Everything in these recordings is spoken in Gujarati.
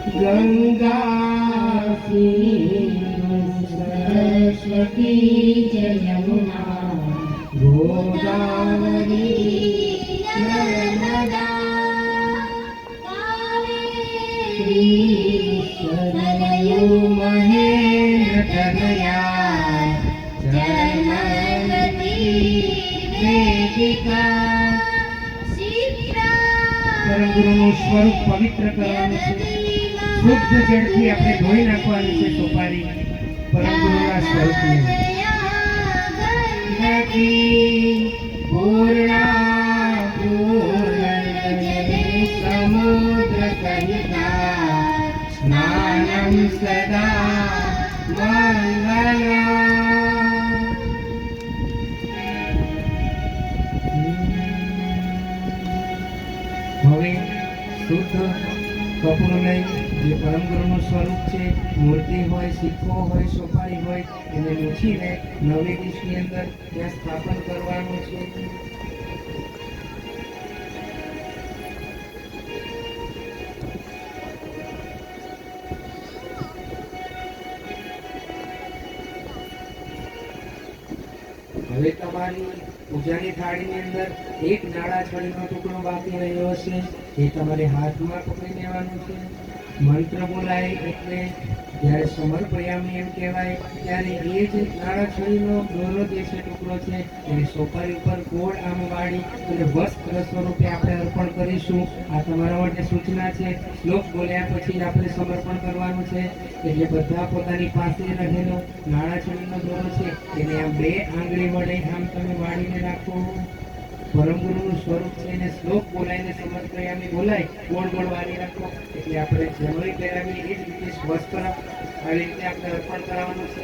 गंगा सरस्वती यमुना गोदावरी नर्मदा कावेरी सरयू महेन्द्रतनया जलमती वेदिका। परम गुरुનું સ્વરૂપ પવિત્ર કરવાનું છે। શુદ્ધ જળથી આપણે ધોઈ નાખવાની છે સોપારી પરમ ગુરુના સ્વરૂપને। પૂર્ણા સમુદ્ર સહિતા સ્નાનમ સદા મંગલમ। હવે શુદ્ધ કપડું લઈ જે પરમ ગુરુનું સ્વરૂપ છે, મૂર્તિ હોય, સિક્કો હોય, સોપારી હોય, એને લૂછીને નવે દિવસની અંદર ત્યાં સ્થાપન કરવાનું છે। હવે તમારી પૂજાની થાળીની અંદર એક નાળા છડીનો ટુકડો બાકી રહ્યો હશે, એ તમારે હાથમાં પકડી લેવાનું છે। મંત્ર બોલાય એટલે જ્યારે સમર્પયામી એમ કહેવાય ત્યારે એ જ નાળા છડીનો દોરો જે છે ટુકડો છે એને સોપારી ઉપર ગોળ આમ વાળી અને વસ્ત્ર સ્વરૂપે આપણે અર્પણ કરીશું। આ તમારા માટે સૂચના છે। શ્લોક બોલ્યા પછી આપણે સમર્પણ કરવાનું છે। એટલે બધા પોતાની પાસે રહેલો નાળા છડીનો દોરો છે એને આમ બે આંગળી વડે આમ તમે વાળીને રાખો। પરમ ગુરુનું સ્વરૂપ છે એને શ્લોક બોલાવીને સમર્પયામી બોલાય ગોળ ગોળ વાળી રાખો એટલે આપણે જનોઈ પહેરાવી એ જ રીતે વસ્ત્ર આવી રીતે આપણે અર્પણ કરાવવાનું છે।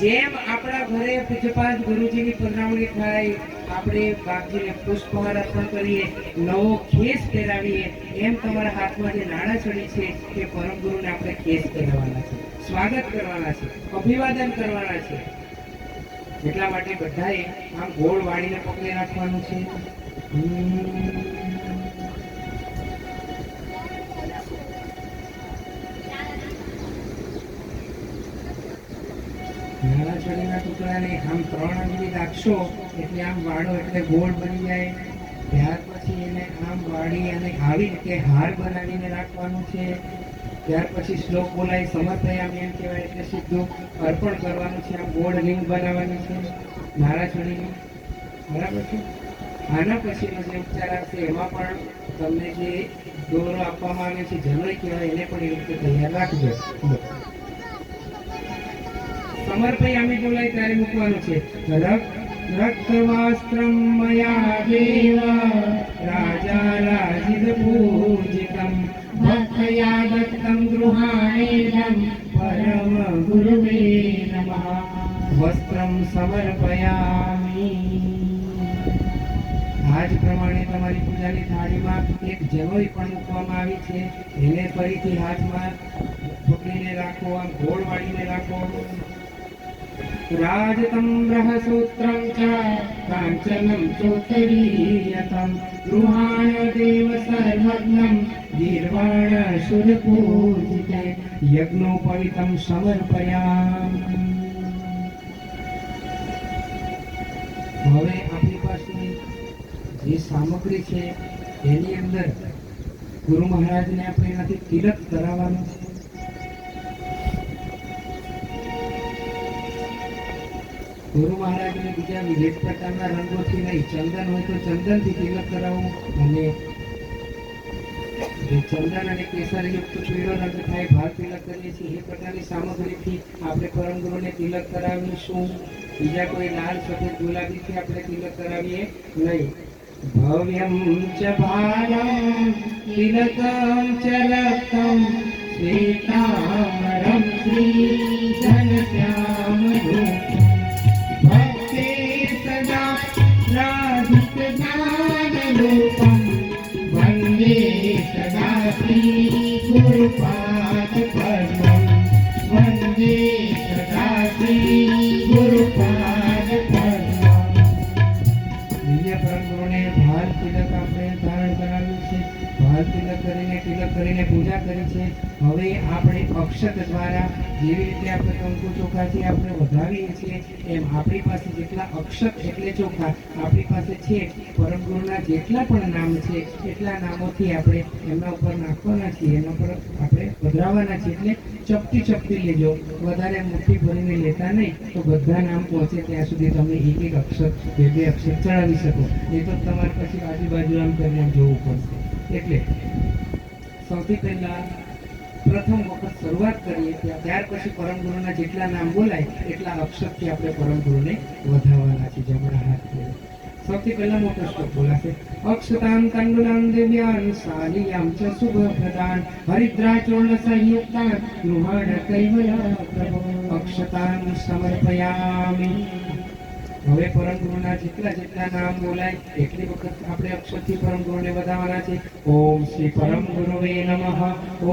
જેમ આપણા ઘરે પૂજ્યપાદ ગુરુજીની પધરામણી થાય, આપણે બાપજીને પુષ્પહાર અર્પણ કરીએ, નવો ખેસ પહેરાવીએ, એમ તમારા હાથમાં જે નાળા છડી છે એ પરમ ગુરુને આપણે ખેસ પહેરાવવાના છે, સ્વાગત કરવાના છે, અભિવાદન કરવાના છે। એટલા માટે બધાએ આમ ગોળ વાળીને પકડી રાખવાનું છે। નાળા છડીના ટુકડાને આમ 3 આંગળી રાખશો એટલે આમ વાળો એટલે ગોળ બની જાય। ત્યાર પછી એને આમ વાળી અને આવી રીતે હાર બનાવીને રાખવાનું છે। ત્યાર પછી શ્લોક બોલાય સમર્પયામી એમ કહેવાય એટલે સીધું અર્પણ કરવાનું છે। આમ ગોળ રિંગ બનાવવાની છે નાળા છડીની, બરાબર છે। આના પછીનો જે ઉપચાર આવશે એમાં પણ તમને જે દોરો આપવામાં આવે છે જનોઈ કહેવાય એને પણ એ રીતે તૈયાર રાખજો। સમર્પયામી બોલાય ત્યારે મૂકવાનું છે। રક્તવાસ્ત્રમ મયા દેવ રાજા રાજીદ પૂજિતમ ભક્તયા દત્તમ ગૃહાણેદમ પરમ ગુરુવે નમઃ વસ્ત્રમ સમર્પયામિ। આ જ પ્રમાણે તમારી પૂજાની થાળીમાં એક જનોઈ પણ મૂકવામાં આવી છે, એને ફરીથી હાથમાં પકડીને રાખો, આમ ગોળ વાળીને રાખો। રાજતમ્રહ સૂત્રમ ચ કાંચનમ ચોતરીયતમ ગૃહાણ દેવ સર્વજ્ઞમ ગીર્વાણ શુદ્ધ પૂજિતે યજ્ઞોપવિતમ સમર્પયામિ। હવે આપણી પાસે જે સામગ્રી છે એની અંદર ગુરુ મહારાજને આપણે એનાથી તિલક કરાવવાનું છે। ગુરુ મહારાજને બીજા વિવિધ પ્રકારના રંગોથી નહીં, ચંદન હોય તો ચંદનથી તિલક કરાવવું અને જે ચંદન અને કેસરયુક્ત પીળો રંગ થાય ભાર તિલક કરીએ છીએ એ પ્રકારની સામગ્રીથી આપણે પરમ ગુરુને તિલક કરાવીશું। બીજા કોઈ લાલ સફેદ ગુલાબીથી આપણે તિલક કરાવીએ નહીં। ભવ્યમ ચ ભારમ તિલકમ ચ રક્તમ શ્વેતાંબરમ શ્રી ઘનશ્યામ રૂપમ ભક્તે સદા રાધિત જ્ઞાન રૂપમ વંદે સદા શ્રી ગુરુપાદ પદ્મમ વંદે સદા શ્રી ગુરુપાદ પદ્મમ। દિવ્ય પરમ ગુરુને ભાર તિલક આપણે ધારણ કરાવ્યું છે। ભાર તિલક કરીને પૂજા કરી છે। હવે આપણે અક્ષત દ્વારા જેવી રીતે આપણે કંકુ ચોખાથી આપણે વધાવીએ છીએ એમ આપણી પાસે જેટલા અક્ષત એટલે ચોખા આપણી પાસે છે પરમ ગુરુના જેટલા પણ નામ છે એટલા નામોથી આપણે એમના ઉપર નાખવાના છીએ, એના પર આપણે વધારવાના છીએ। એટલે ચપટી ચપટી લેજો, વધારે મુઠ્ઠી ભરીને લેતા નહીં, તો બધા નામ પહોંચે ત્યાં સુધી તમે એક એક અક્ષર બે અક્ષર ચડાવી શકો, નહીં તો તમારે પછી આજુબાજુ આમ કરીને જોવું પડશે। એટલે સૌથી પહેલા પ્રથમ વખત શરૂઆત કરીએ ત્યાર પછી પરમ ગુરુના જેટલા નામ બોલાય એટલા અક્ષરથી આપણે પરમ ગુરુને વધારવાના છે। જમણા હાથ જોડે સૌથી પહેલા મોટો શ્લોક બોલાશે। અક્ષતાન કંડુલાન દિવ્યાન સાલિયામ ચ શુભ પ્રદાન હરિદ્રાચૂર્ણ સંયુક્તાન ગૃહાણ કૈવલા પ્રભો અક્ષતાન સમર્પયામિ। હવે પરમ ગુરુના જેટલા જેટલા નામ બોલાય એટલી વખત આપણે અક્ષરથી પરમ ગુરુને વધારવાના છે। ઓમ શ્રી પરમ ગુરુવે નમઃ,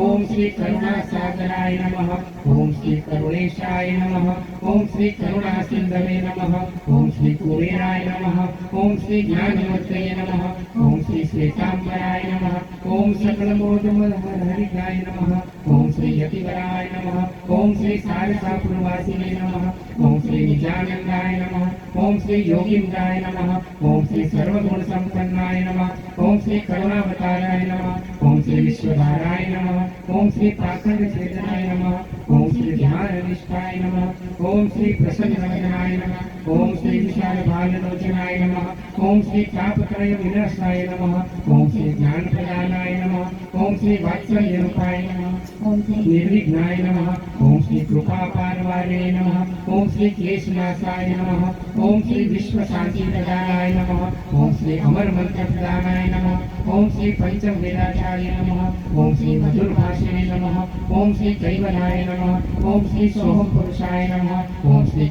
ઓમ શ્રી કરુણા સાગરાય નમઃ, ઓમ શ્રી કરુણેશાય નમઃ, ઓમ શ્રી કરુણા સિંધવે નમઃ, ઓમ શ્રી કુબેરાય નમઃ, ઓમ શ્રી જ્ઞાનમૂર્તયે નમઃ, ઓમ શ્રી શ્વેતાંબરાય નમઃ, ઓમ સકલ મોદમહરિકાય નમઃ, ઓમ શ્રી યતિવરાય નમઃ, ઓમ શ્રી સારસાપુરવાસિને નમઃ, ઓમ શ્રી નિજાનંદાય નમઃ, ओम श्री योगीन्द्राय नमः, ओम श्री सर्वगुण संपन्नाय नमः, ओम श्री करुणावताराय नमः, ओम श्री विश्वधाराय नमः, ओम श्री पाखंड छेदनाय नमः, ओम श्री ध्याननिष्ठाय नमः, ओम श्री प्रसन्नवदनाय नमः, ओम श्री विशाल भाललोचनाय नमः, ओम श्री तापत्रय विनाशाय नमः, ओम श्री ज्ञानप्रदानाय नमः, ओम श्री वात्सल्यरूपाय नमः, ओम श्री निर्विघ्नाय नमः, ओम श्री कृपापारवारे नमः, ओम श्री क्लेशनाशाय नमः, ओम श्री विश्व शांति प्रदानाय नमः, ओम श्री अमर मंत्र प्रदानाय नमः, ओम श्री पंचम वेदाचार्य नमः, ओम श्री मधुर भाषिणे नमः, ओम श्री कैवलाय नमः, ओम श्री सोहम पुरुषाय नमः, ओम श्री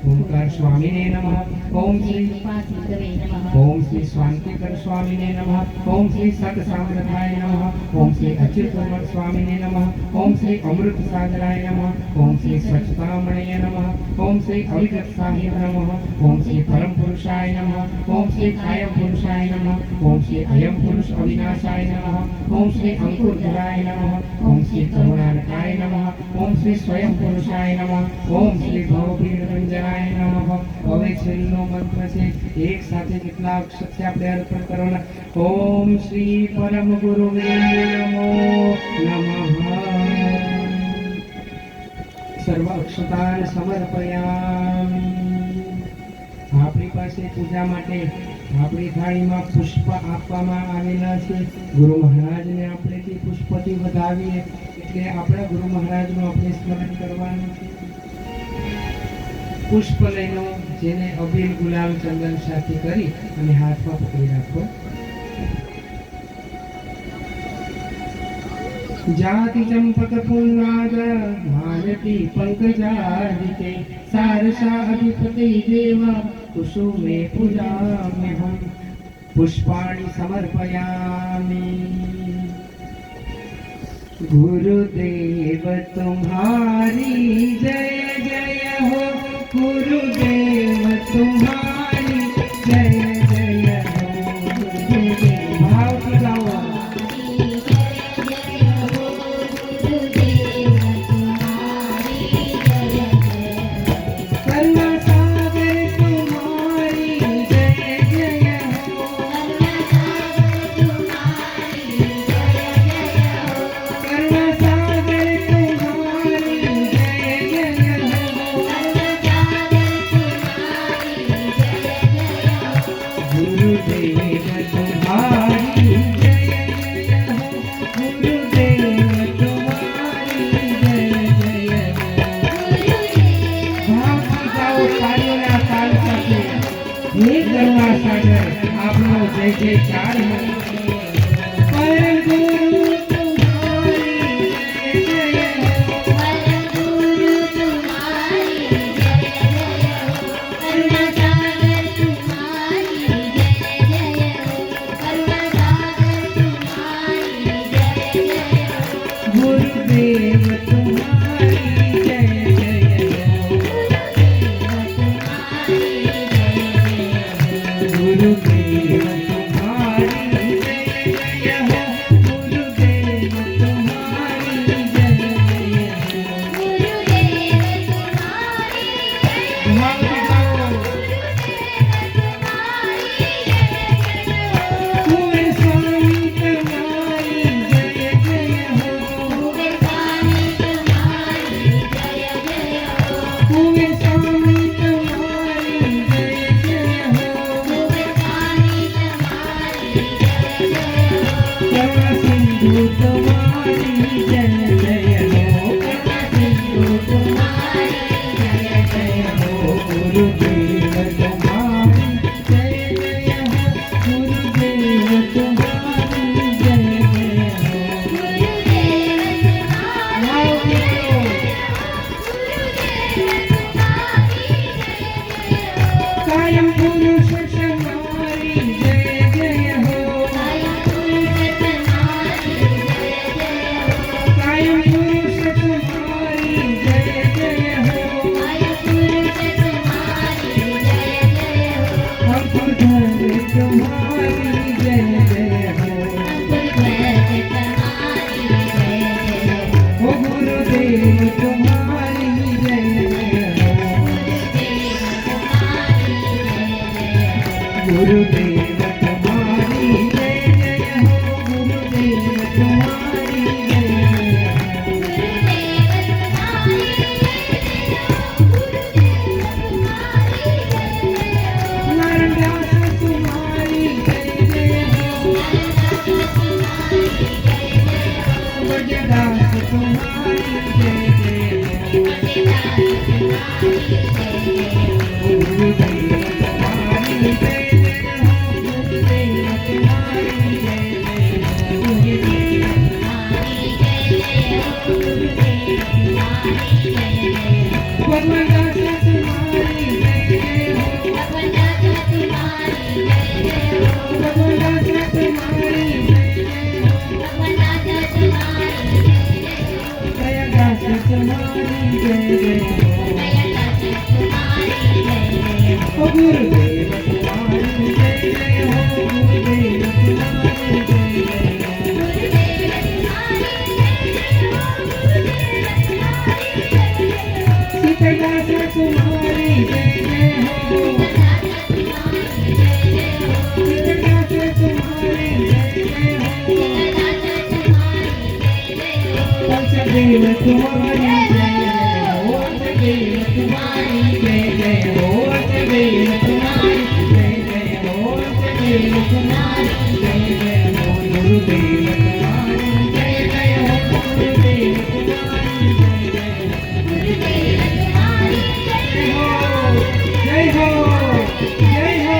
ओंकार स्वामिने नमः, ओम श्री ओम श्री स्वांतिकर स्वामिने नमः, ओम श्री सत साम्राज्याय नमः, ओम श्री अच्युत स्वामिने नमः, ओम श्री अमृत सागराय नमः, ओम श्री स्वच्छतामणये नमः, ओम श्री अविगत साहिब नमः, ओम श्री परम पुरुषाय नमः, ओम श्री कायम पुरुषाय नमः, ओम श्री अयम पुरुष अविनाशाय नमः, ओम श्री अंकुरधराय नमः, ओम श्री करुणानकाय नमः, ओम श्री स्वयं पुरुषाय नमः, ओम श्री भवभीरंजनाय नमः। હવે છેલ્લો મંત્ર છે એક સાથે જેટલા અક્ષર છે આપણે અર્પણ કરવાના। ઓમ શ્રી પરમ ગુરુવે નમો નમઃ। સર્વ અક્ષતાન સમર્પયામિ। આપણી પાસે પૂજા માટે આપણી થાળીમાં પુષ્પ આપવામાં આવેલા છે। ગુરુ મહારાજને આપણે તે પુષ્પથી વધાવીએ એટલે આપણા ગુરુ મહારાજનું આપણે સ્મરણ કરવાનું છે। પુષ્પ લઈને જેને અબીલ ગુલાલ ચંદન સાથે કરી અને હાથમાં પકડી રાખો। जाति चंपक पुण्राग मालती पंकजादिते सारसा अधिपति देव कुसुमे पूजाम्यहम् पुष्पाणि समर्पयामि। गुरुदेव तुम्हारी जय जय हो, गुरुदेव तुम्हारी जय जय हो। भाव की गाओ। आपनो जय जयकार हो। परम गुरु तुम्हारी जय जय हो, परम गुरु तुम्हारी जय जय हो, करुणा सागर तुम्हारी जय जय हो, करुणा सागर तुम्हारी जय जय हो। गुरुदेव तुम्हारी जय जय हो, गुरुदेव तुम्हारी जय जय हो, गुरुदेव तुम्हारी आयु पुरुष तुम्हारी जय जय हो, आयु पुरुष तुम्हारी जय जय हो, अंकुर ध्वज तुम्हारी जय जय हो, अंकुर ध्वज तुम्हारी जय जय हो, ओ गुरुदेव तुम्हारी जय जय हो, गुरुदेव तुम्हारी जय जय हो, गुरुदेव तुम्हारी जय जय हो, गुरुदेव तुम्हारी जय जय हो, गुरुदेव तुम्हारी जय जय हो, गुरुदेव तुम्हारी जय जय हो, भगवान दास तुम्हारी जय जय हो, भगवान दास तुम्हारी जय जय हो, दया दास तुम्हारी जय जय हो, ओ गुरुदेव तुम्हारी जय जय हो, गुरुदेव तुम्हारी जय जय हो, सीतादास तुम्हारी जय जय हो, सीतादास तुम्हारी जय जय हो, पंचदेव तुम्हारी जय जय हो, पंचदेव तुम्हारी जय जय हो, पंचदेव तुम्हारी जय जय हो, पंचदेव तुम्हारी जय जय हो, गुरुदेव तुम्हारी जय जय हो, गुरुदेव तुम्हारी जय जय हो, जय हो जय हो।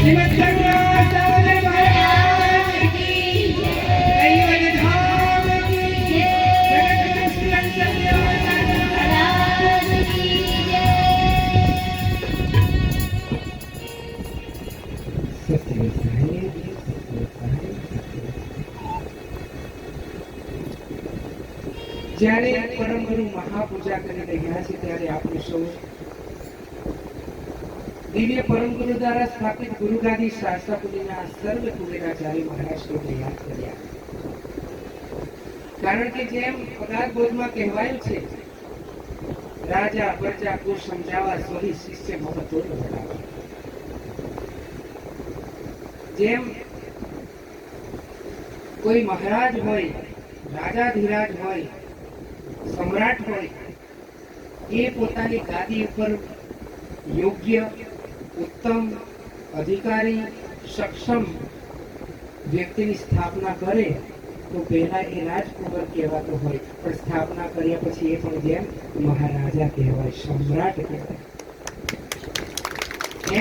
श्रीमद् भगवत महाराज की दैवत धाम की जगत कृष्ण જ્યારે પરમ ગુરુ મહાપૂજા કરી રહ્યા છે ત્યારે આપણે સૌ દિવ્ય પરમ ગુરુ દ્વારા સ્થાપિત ગુરુગાદી શાસ્ત્રપુરીના સર્વ કુબેરાચાર્ય મહારાષ્ટ્રોને યાદ કર્યા. કારણ કે જેમ પગાર બોધમાં કહેવાયું છે, રાજા પ્રજા કો સમજાવવા સોહી શિષ્ય મહત્વ વડાવા. જેમ કોઈ મહારાજ હોય, રાજાધિરાજ હોય, સમ્રાટ હોય, એ પોતાની ગાદી ઉપર યોગ્ય, ઉત્તમ, અધિકારી, સક્ષમ વ્યક્તિની સ્થાપના કરે તો પહેલા એ રાજકુમાર કહેવાતો હોય, પણ સ્થાપના કર્યા પછી એ પણ જેમ મહારાજા કહેવાય, સમ્રાટ કહેવાય.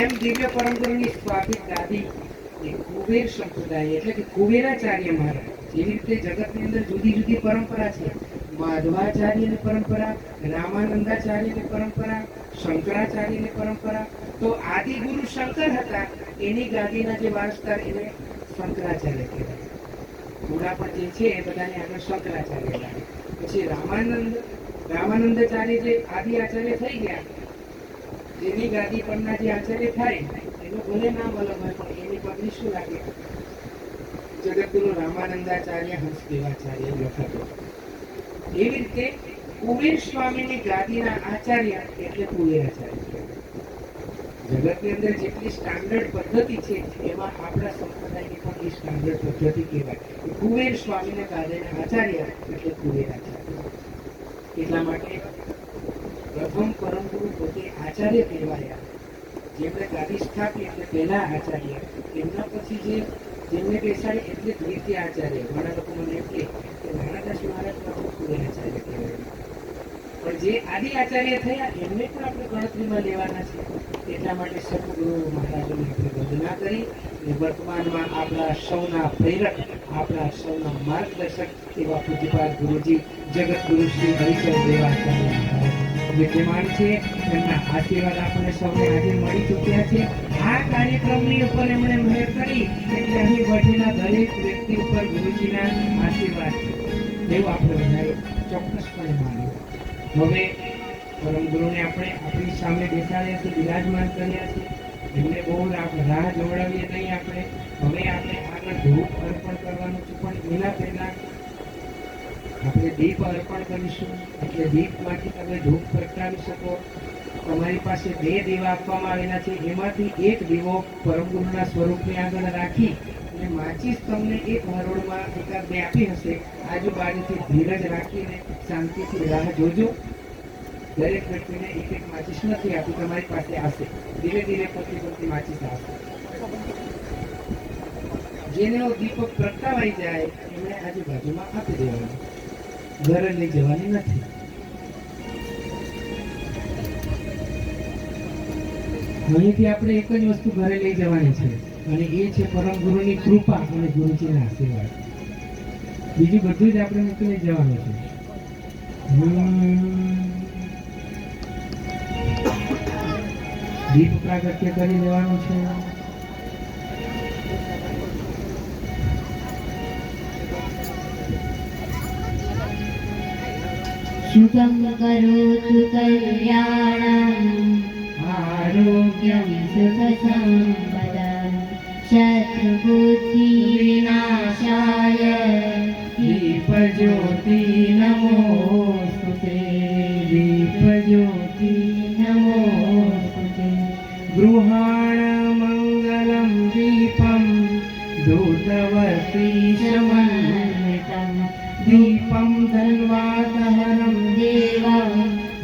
એમ દિવ્ય પરમગુરુની સ્થાપિત ગાદી એ કુબેર સંપ્રદાય એટલે કે કુબેરાચાર્ય મહારાજ. જેવી રીતે જગતની અંદર જુદી જુદી પરંપરા છે, માધવાચાર્યની પરંપરા, રામાનંદાચાર્યની પરંપરા, શંકરાચાર્યની પરંપરા, તો આદિ ગુરુ શંકર હતા, એની ગાદીના જે વારસદાર એને શંકરાચાર્ય કહેવાય. થોડા પણ જે છે એ બધાને આગળ શંકરાચાર્ય લાગે. પછી રામાનંદાચાર્ય જે આદિ આચાર્ય થઈ ગયા, જેની ગાદી પરના જે આચાર્ય થાય એનું ભલે નામ અલગ હોય, પણ એની પત્ની શું લાગે? જગતગુરુ રામાનંદાચાર્ય હંસદેવાચાર્ય લખાતો. એવી રીતે કુબેર સ્વામીની ગાદીના આચાર્ય એટલે કુબેરાચાર્ય. જગતની અંદર જેટલી સ્ટાન્ડર્ડ પદ્ધતિ છે એમાં આપણા સંપ્રદાયની પણ એ સ્ટાન્ડર્ડ પદ્ધતિ કહેવાય. કુબેર સ્વામીને ગાદીના આચાર્ય એટલે કુબેરાચાર્ય. એટલા માટે પ્રથમ પરમ ગુરુ પોતે આચાર્ય કહેવાયા. જેમણે ગાદી સ્થાપી એટલે પહેલા આચાર્ય, એમના પછી જેમને બેસાડી એટલે દ્વિતીય આચાર્ય. ઘણા લોકો મને એમ કે નાનાદાસ મહારાજ પ્રથમ કુબેરાચાર્ય કહેવાય, પણ જે આદિ આચાર્ય થયા એમને પણ આપણે ગણતરીમાં લેવાના છે. એટલા માટે સદગુરુ મહારાજોની આપણે વંદના કરી અને વર્તમાનમાં આપણા સૌના પ્રેરક, આપણા સૌના માર્ગદર્શક એવા પૂજ્યપાદ ગુરુજી જગતગુરુ શ્રી હરિચંદ્ર દેવાચાર્ય મહારાજ વિદ્યમાન છે. તેમના આશીર્વાદ આપણને સૌને આજે મળી ચૂક્યા છે. આ કાર્યક્રમની ઉપર એમણે મહેર કરી એટલે અહીં બેઠેલા દરેક વ્યક્તિ ઉપર ગુરુજીના આશીર્વાદ છે એવું આપણે બધાએ ચોક્કસપણે માન્યું. હવે પરમ ગુરુને આપણે આપણી સામે બેસાડ્યા છે, બિરાજમાન કર્યા છે. એમને બહુ રાહ જોવડાવીએ નહીં આપણે. હવે આપણે આગળ ધૂપ અર્પણ કરવાનું છે, પણ એના પહેલા આપણે દીપ અર્પણ કરીશું. એટલે દીપમાંથી તમે ધૂપ પ્રગટાવી શકો. તમારી પાસે 2 દીવા આપવામાં આવેલા છે, એમાંથી એક દીવો પરમ ગુરુના સ્વરૂપની આગળ રાખી અને માચીસ તમને એક હરોળમાં એકાદ 2 આપી હશે. આજુબાજુથી ધીરજ રાખીને શાંતિથી રાહ જોજો. દરેક વ્યક્તિને એક એક માચીસ નથી આપી, તમારી પાસે આવશે. ધીરે ધીરે પોતી માચીસ આવશે. જેનો દીપક પ્રગટાવાઈ જાય એમણે આજુબાજુમાં આપી દેવાનું, ઘરે લઈ જવાની નથી. અહીંથી આપણે એક જ વસ્તુ ઘરે લઈ જવાની છે અને એ છે પરમ ગુરુની કૃપા અને ગુરુજીના આશીર્વાદ. બીજું બધું જ આપણે મૂકીને જવાનું છે. દીપ પ્રાગટ્ય કરી દેવાનું છે. શુભં કરોતુ કલ્યાણં આરોગ્યં સુખસંપદં શત્રુબુદ્ધિ વિનાશાય દીપજ્યોતિ નમોસ્તુતે. દીપજ્યોતિ નમોસ્તુતે. ગૃહાણ મંગલમ દીપમ ધૂતવર્તી સમન્વિતમ દીપમ ધન્વાતહરમ દેવં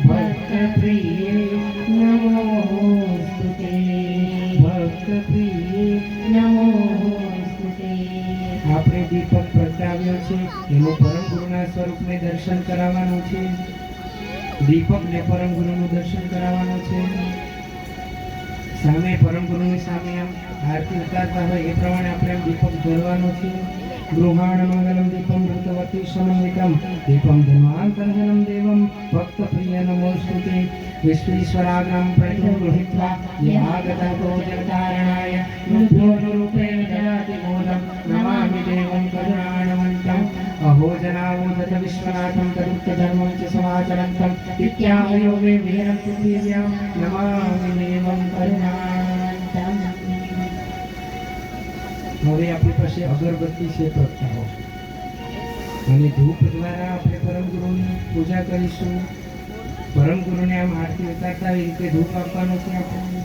ભક્તપ્રિયે નમોસ્તુતે. ભક્તપ્રિયે નમોસ્તુતે. આપણે દીપક પ્રગટાવ્યો છે એનું પરમ ગુરુના સ્વરૂપને દર્શન કરાવવાનું છે. દીપકને પરમ ગુરુનું દર્શન કરાવવાનું છે. સામે પરમ ગુરુની સામે આમ આરતી ઉતારતા હોય એ પ્રમાણે આપણે આમ દીપક જોડવાનો છે. ગૃહાણ મંગલમ દીપમ ધૃતવતી સમન્વિતમ દીપમ ધન્વાંતરજનમ દેવમ ભક્ત પ્રિય નમોસ્તુતે. વિશ્વેશ્વરાગ્રમ પ્રતિમ ગૃહીત્વા યાગતો જલધારણાય રૂપેણ દદાતિ મોદમ નમામિ દેવં કરુણાણવંતમ. અહો જનાવોદત વિશ્વનાથમ તરુક્ત ધર્મં ચ સમાચરંતમ ઇત્યાહયોગે વીરમ પૃથિવ્યામ નમામિ દેવં કરુણાણવંતમ. હવે આપણી પાસે અગરબત્તી છે, પ્રગટાવો અને ધૂપ દ્વારા આપણે પરમ ગુરુની પૂજા કરીશું. પરમ ગુરુને આમ આરતી ઉતારતા એ રીતે ધૂપ આપવાનો છે આપણે.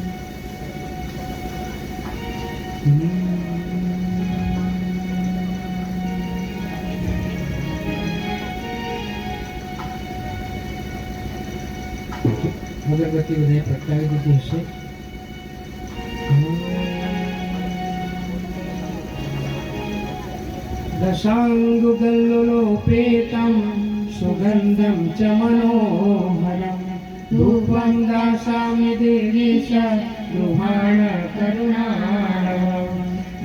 અગરબત્તી બધાએ પ્રગટાવી દીધી હશે. દશાંગુગલ્લોપેતમ સુગંધમ ચ મનોહરમ ધૂપમ દાસામિ દેવીશ ગૃહાણ કરુણાણવમ.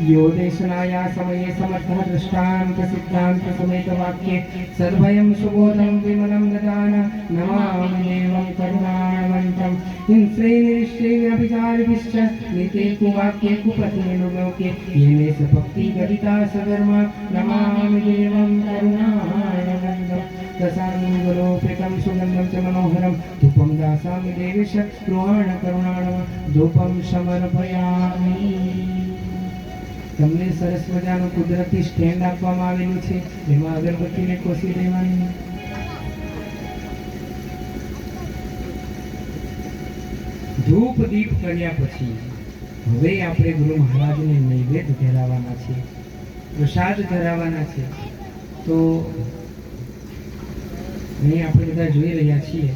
यो देशनाया समये समर्थः दृष्टान्त सिद्धान्त समेत वाक्ये सद्भयं सुबोधं विमलं ददान नमामि देवं करुणाणवन्तं. हिंस्रैर्निश्चैरभिचारिभिश्च नीते कुवाक्ये कुपथेन लोके येने स भक्ति गदिता सधर्मा नमामि देवं करुणाणवन्तं. दशांगुलोपेतं सुगन्धं च मनोहरं धूपं दासामि देवीश गृहाण करुणाणवं. धूपं समर्पयामि. તમને સરસ મજાનું કુદરતી સ્ટેન્ડ આપવામાં આવેલું છે, એમાં અગરબત્તીને કોસી દેવાની. ધૂપ દીપ કર્યા પછી હવે આપણે ગુરુ મહારાજને નૈવેદ્ય ધરાવવાના છે, પ્રસાદ ધરાવવાના છે. તો અહીં આપણે બધા જોઈ રહ્યા છીએ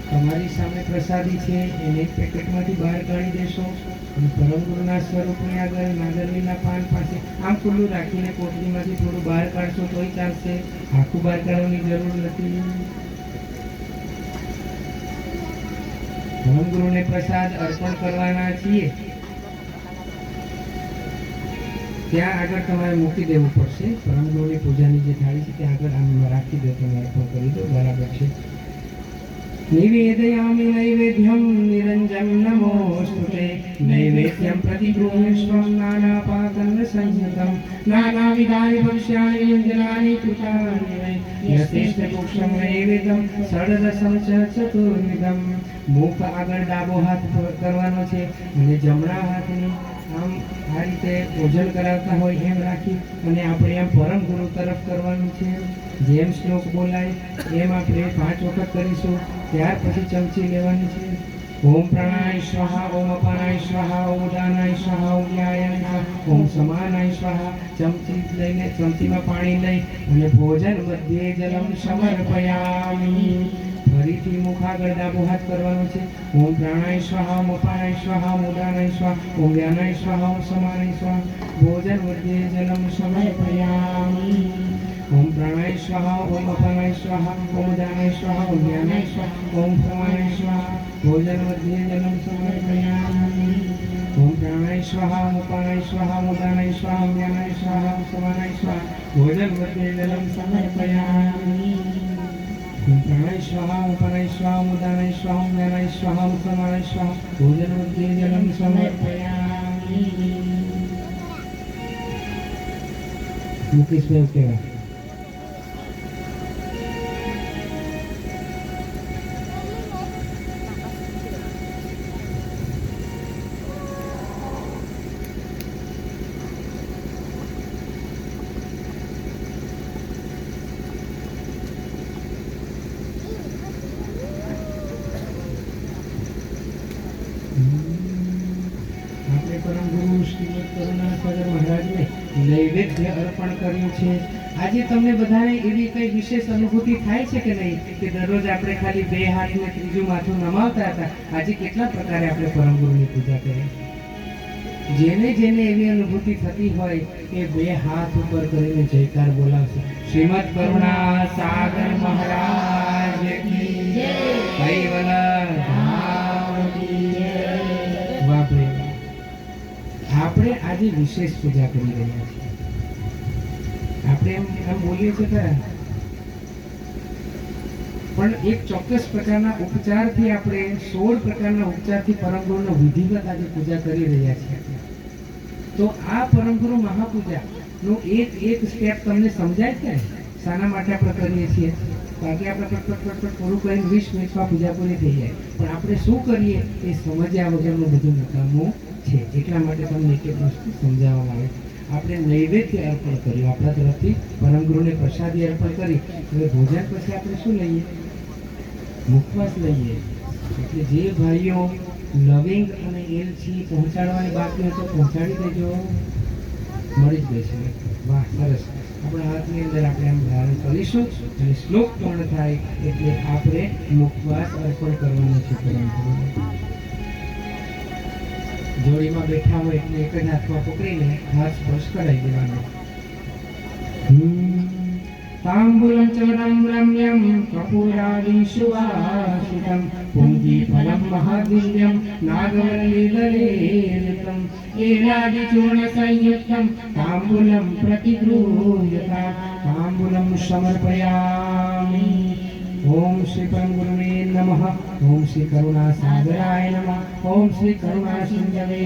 તમારી સામે પ્રસાદી છે, એને એક પેકેટમાંથી બહાર કાઢી દેશો અને પરમ ગુરુના સ્વરૂપની આગળ નાગરલીના પાન પાસે આમ ખુલ્લું રાખીને કોટડીમાંથી થોડું બહાર કાઢશો તોય ચાલશે, આખું બહાર કાઢવાની જરૂર નથી. પરમ ગુરુને પ્રસાદ અર્પણ કરવાના છીએ. ત્યાં આગળ તમારે મૂકી દેવું પડશે. પરમ ગુરુની પૂજાની જે થાળી છે ત્યાં આગળ આમ રાખી દો, તમે અર્પણ કરી દો, બરાબર છે. નિવેદયામિ નૈવેદ્યમ નિરંજન નમોસ્તુતે નૈવેદ્યમ પ્રતિગૃહ્યસ્વં નાનાપાકન્ન સંયુતમ નાનાવિધાનિ ભક્ષ્યાનિ વ્યંજનાનિ કૃતાનિ વૈ યથેષ્ટપુક્ષં નૈવેદ્યમ ષડરસં ચ ચતુર્વિધમ. મુખ આગળ ડાબો હાથ કરવાનો છે અને જમણા હાથની આમ આ રીતે ભોજન કરાવતા હોય એમ રાખી અને આપણે આમ પરમ ગુરુ તરફ કરવાનું છે. જેમ શ્લોક બોલાય એમ આપણે 5 વખત કરીશું. ત્યાર પછી ચમચી લેવાની છે. ઓમ પ્રાણાય સ્વાહા, ઓમ અપાનાય સ્વાહા, ઓમ ઉદાનાય સ્વાહા, ઓમ જ્ઞાયાય સ્વાહા, ઓમ સમાનાય સ્વાહા. ચમચી લઈને ચમચીમાં પાણી લઈ અને ભોજન મધ્યે જલમ સમર્પયામિ. ફરીથી મુખ આગળ ડાબો હાથ કરવાનો છે. ઓમ પ્રાણાય સ્વાહા, ઓમ અપાનાય સ્વાહા, ઓમ ઉદાનાય સ્વાહા, ઓમ જ્ઞાનાય સ્વાહા, ઓમ સમાનાય સ્વાહા. ભોજન મધ્યે જલમ સમર્પયામિ. ઓમ પ્રાણાય સ્વાહા, ઓમ અપાનાય સ્વાહા, ઓમ ઉદાનાય સ્વાહા, ઓમ જ્ઞાનાય સ્વાહા, ઓમ સમાનાય સ્વાહા. ભોજન મધ્યે જલમ સમર્પયામિ. ઓમ પ્રાણાય સ્વાહા, ઓમ અપાનાય સ્વાહા, ઓમ ઉદાનાય સ્વાહા, ઓમ જ્ઞાનાય સ્વાહા, ઓમ સમાનાય સ્વાહા. ભોજન મધ્યે જલમ સમર્પયામિ. ઓમ પ્રાણાય સ્વાહા, ઓમ અપાનાય સ્વાહા, ઓમ ઉદાનાય સ્વાહા, ઓમ જ્ઞાનાય સ્વાહા, ઓમ સમાનાય સ્વાહા. ભોજન મધ્યે જલમ સમર્પયામિ. મુકેશભાઈ કેવા આપણે પરમ ગુરુ શ્રીમદ કરુણાસાગર મહારાજને નૈવેદ્ય અર્પણ કર્યું છે. આજે તમને બધાને એવી કઈ વિશેષ અનુભૂતિ થાય છે કે નહીં કે દરરોજ આપણે ખાલી 2 હાથને ત્રીજું માથું નમાવતા હતા, આજે કેટલા પ્રકારે આપણે પરમ ગુરુની પૂજા કરીએ. જેને જેને એવી અનુભૂતિ થતી હોય કે 2 હાથ ઉપર કરીને જયકાર બોલાવશે. શ્રીમદ કરુણાસાગર મહારાજ કી જય. કૈવલ ધામ કી જય. બાપરે, આપણે આજે વિશેષ પૂજા કરી રહ્યા છીએ. આપણે એમ બોલીએ છીએ ખરા, પણ એક ચોક્કસ પ્રકારના ઉપચારથી આપણે 16 પ્રકારના ઉપચારથી પરમ ગુરુનો વિધિવત આજે પૂજા કરી રહ્યા છીએ. તો આ પરમ ગુરુ મહાપૂજા નું એક સ્ટેપ તમને સમજાય છે શાના માટે આપણે કરીએ છીએ. બાકી આપણે પટ પૂરું કરીને 20 મિનિટમાં પૂજા પૂરી થઈ જાય, પણ આપણે શું કરીએ એ સમજ્યા વગરનું બધું નકામું છે. એટલા માટે તમને એક વસ્તુ સમજાવવામાં આવે. આપણે નૈવેદ્ય અર્પણ કર્યું આપણા તરફથી, પરમ ગુરુને પ્રસાદી અર્પણ કરી. હવે ભોજન પછી આપણે શું લઈએ? મુખવાસ લઈએ. એટલે જે ભાઈઓ લવિંગ અને એલચી પહોંચાડવાની બાકી હોય તો પહોંચાડી દેજો, મળી જ જશે. વાહ, સરસ. આપણા હાથની અંદર આપણે આમ ધારણ કરીશું અને શ્લોક પૂર્ણ થાય એટલે આપણે મુખવાસ અર્પણ કરવાનો છે પરમ ગુરુને. જોડીમાં બેઠા હોય એટલે એક જ હાથમાં પકડીને હાથ સ્પર્શ કરાવી દેવાનો. તાંબૂલં ચવડં રમ્યં કપૂરાદિ સુવાસિતં પુંજીફलं મહાદિવ્યં નાગવલ્લીદલેરિતં એલાદિચૂર્ણ સંયુક્तं તાંબૂલં પ્રતિગૃહ્યતા તાંબૂલં સમર્પયામિ. ઓમ શ્રી પરમ ગુરુવે નમઃ. ઓમ શ્રી કરુણાસાગરાય નમઃ. ઓમ શ્રી કરુણા સિંધવે